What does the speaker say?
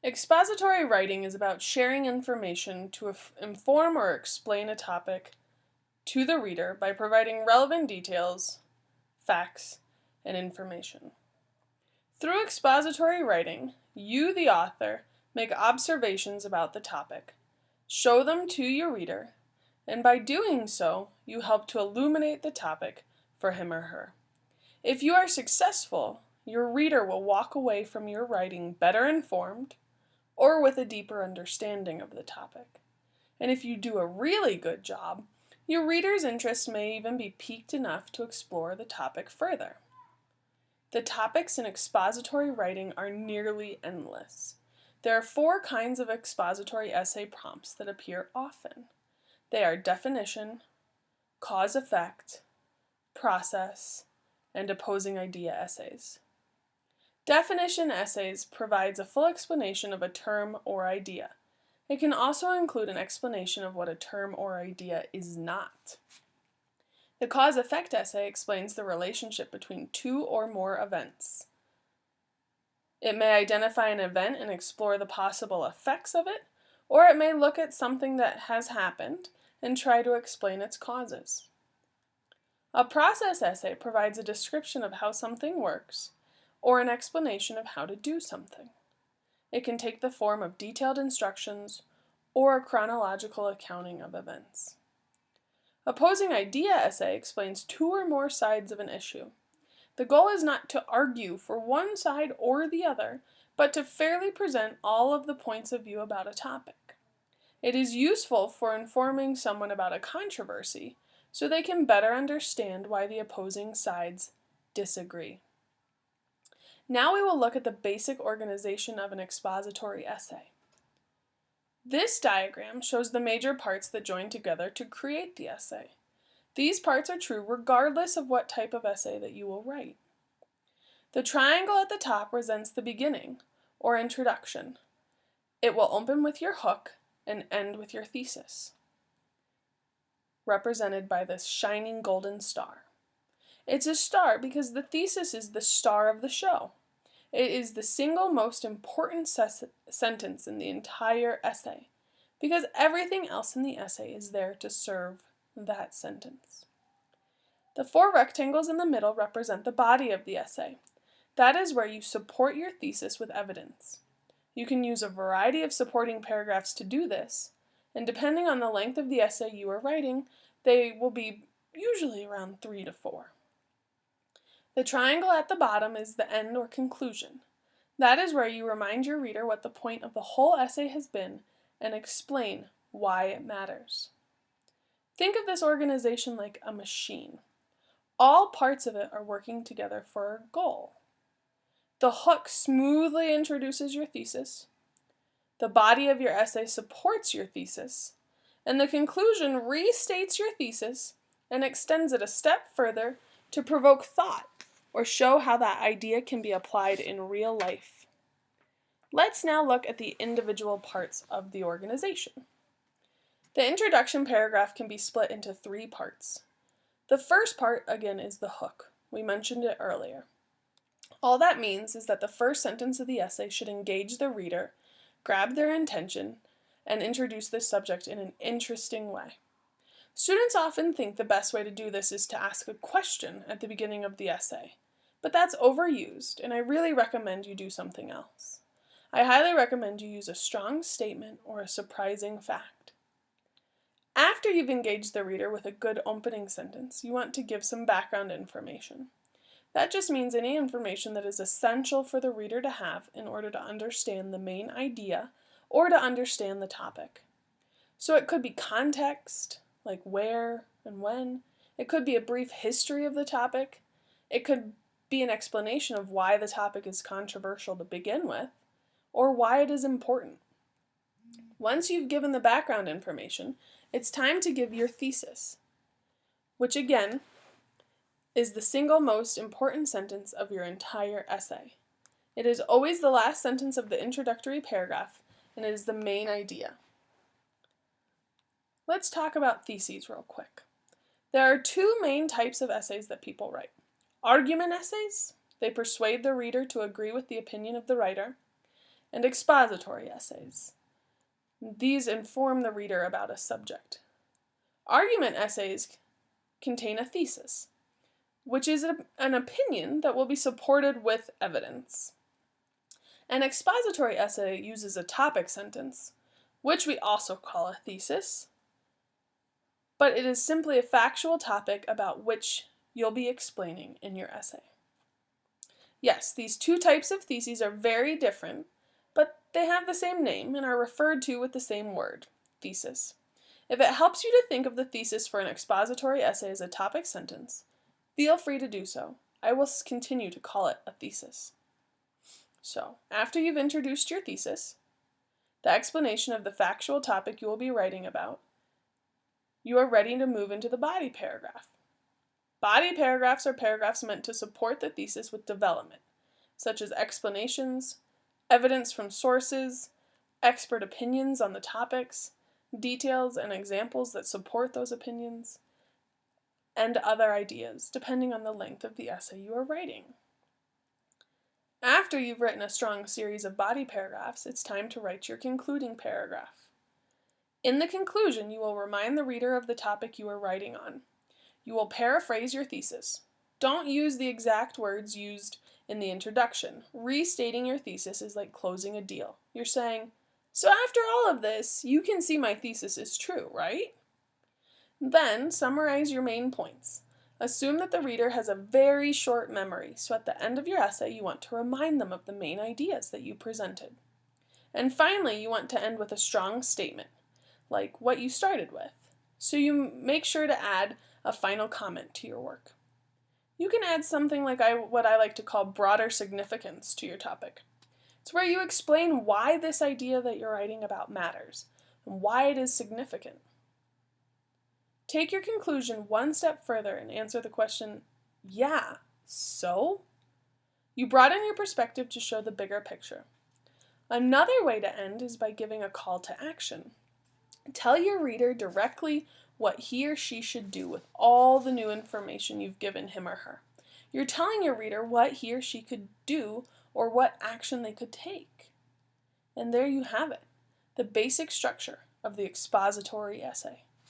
Expository writing is about sharing information to inform or explain a topic to the reader by providing relevant details, facts, and information. Through expository writing, you, the author, make observations about the topic, show them to your reader, and by doing so, you help to illuminate the topic for him or her. If you are successful, your reader will walk away from your writing better informed or with a deeper understanding of the topic. And if you do a really good job, your reader's interest may even be piqued enough to explore the topic further. The topics in expository writing are nearly endless. There are 4 kinds of expository essay prompts that appear often. They are definition, cause-effect, process, and opposing idea essays. Definition essays provides a full explanation of a term or idea. It can also include an explanation of what a term or idea is not. The cause-effect essay explains the relationship between 2 or more events. It may identify an event and explore the possible effects of it, or it may look at something that has happened and try to explain its causes. A process essay provides a description of how something works, or an explanation of how to do something. It can take the form of detailed instructions or a chronological accounting of events. Opposing idea essay explains 2 or more sides of an issue. The goal is not to argue for one side or the other, but to fairly present all of the points of view about a topic. It is useful for informing someone about a controversy, so they can better understand why the opposing sides disagree. Now we will look at the basic organization of an expository essay. This diagram shows the major parts that join together to create the essay. These parts are true regardless of what type of essay that you will write. The triangle at the top represents the beginning, or introduction. It will open with your hook and end with your thesis, represented by this shining golden star. It's a star because the thesis is the star of the show. It is the single most important sentence in the entire essay, because everything else in the essay is there to serve that sentence. The 4 rectangles in the middle represent the body of the essay. That is where you support your thesis with evidence. You can use a variety of supporting paragraphs to do this, and depending on the length of the essay you are writing, they will be usually around 3 to 4. The triangle at the bottom is the end or conclusion. That is where you remind your reader what the point of the whole essay has been and explain why it matters. Think of this organization like a machine. All parts of it are working together for a goal. The hook smoothly introduces your thesis, the body of your essay supports your thesis, and the conclusion restates your thesis and extends it a step further to provoke thought or show how that idea can be applied in real life. Let's now look at the individual parts of the organization. The introduction paragraph can be split into 3 parts. The first part, again, is the hook. We mentioned it earlier. All that means is that the first sentence of the essay should engage the reader, grab their attention, and introduce the subject in an interesting way. Students often think the best way to do this is to ask a question at the beginning of the essay, but that's overused, and I really recommend you do something else. I highly recommend you use a strong statement or a surprising fact. After you've engaged the reader with a good opening sentence, you want to give some background information. That just means any information that is essential for the reader to have in order to understand the main idea or to understand the topic. So it could be context, like where and when. It could be a brief history of the topic. It could be an explanation of why the topic is controversial to begin with, or why it is important. Once you've given the background information, it's time to give your thesis, which again is the single most important sentence of your entire essay. It is always the last sentence of the introductory paragraph, and it is the main idea. Let's talk about theses real quick. There are 2 main types of essays that people write. Argument essays, they persuade the reader to agree with the opinion of the writer, and expository essays. These inform the reader about a subject. Argument essays contain a thesis, which is an opinion that will be supported with evidence. An expository essay uses a topic sentence, which we also call a thesis, but it is simply a factual topic about which you'll be explaining in your essay. Yes, these two types of theses are very different, but they have the same name and are referred to with the same word, thesis. If it helps you to think of the thesis for an expository essay as a topic sentence, feel free to do so. I will continue to call it a thesis. So, after you've introduced your thesis, the explanation of the factual topic you will be writing about, you are ready to move into the body paragraph. Body paragraphs are paragraphs meant to support the thesis with development, such as explanations, evidence from sources, expert opinions on the topics, details and examples that support those opinions, and other ideas, depending on the length of the essay you are writing. After you've written a strong series of body paragraphs, it's time to write your concluding paragraph. In the conclusion, you will remind the reader of the topic you are writing on. You will paraphrase your thesis. Don't use the exact words used in the introduction. Restating your thesis is like closing a deal. You're saying, "So after all of this, you can see my thesis is true, right?" Then, summarize your main points. Assume that the reader has a very short memory, so at the end of your essay, you want to remind them of the main ideas that you presented. And finally, you want to end with a strong statement, like what you started with. So you make sure to add a final comment to your work. You can add something like what I like to call broader significance to your topic. It's where you explain why this idea that you're writing about matters and why it is significant. Take your conclusion one step further and answer the question, yeah, so? You broaden your perspective to show the bigger picture. Another way to end is by giving a call to action. Tell your reader directly what he or she should do with all the new information you've given him or her. You're telling your reader what he or she could do or what action they could take. And there you have it, the basic structure of the expository essay.